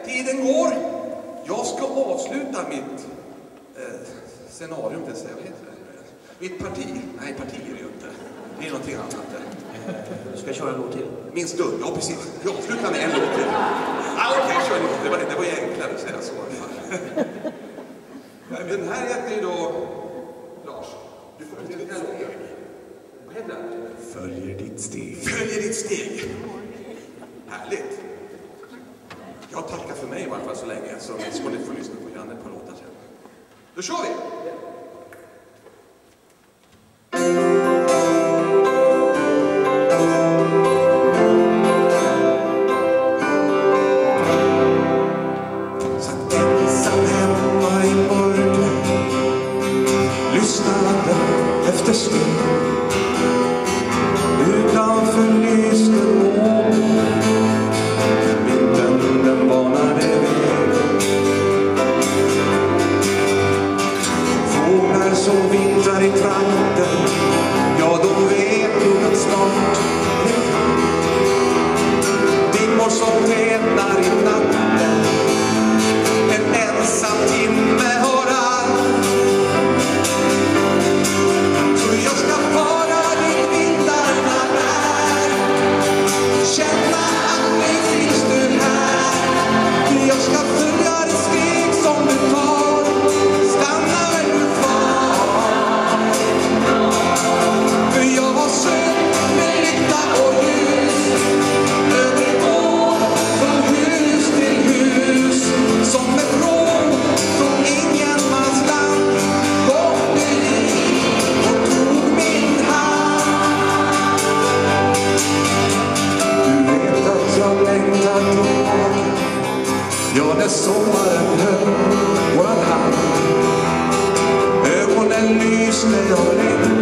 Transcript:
tiden går. Jag ska avsluta mitt scenarium, det säger jag. Mitt parti. Nej, parti är det ju inte. Det är någonting annat. Du ska köra en låt till. Min stund, ja precis. Jag avslutar med en låt till. Okej, kör en låt. Det var ju enklare att säga så. Den här heter ju då... Lars, du får till den här låten. Vad heter den? Följer ditt steg. Följer ditt steg. Härligt. Jag tackar för mig i varje fall så länge. Så ska ni få lyssna på Janne på låtar sen. Då kör vi! Efter stund utanför lyste mån, vinden den banade väg. Fåglar som vintrar i trakten, ja de vet nog att snart är fram. Dimmor som tätnar i natten, en ensam timme har all. Jag ska vara dit vindarna är, känna att mig finns du här. Jag ska följa det steg som du tar, stanna är du kvar. För jag har sökt med lykta och ljus, övergå från hus till hus, som ett råd från ingenmansland. Kom du hit och tog min hand. Du vet att jag längtar tillbaka, ja när sommaren höll våran hand. Ögonen lyste jag längtar.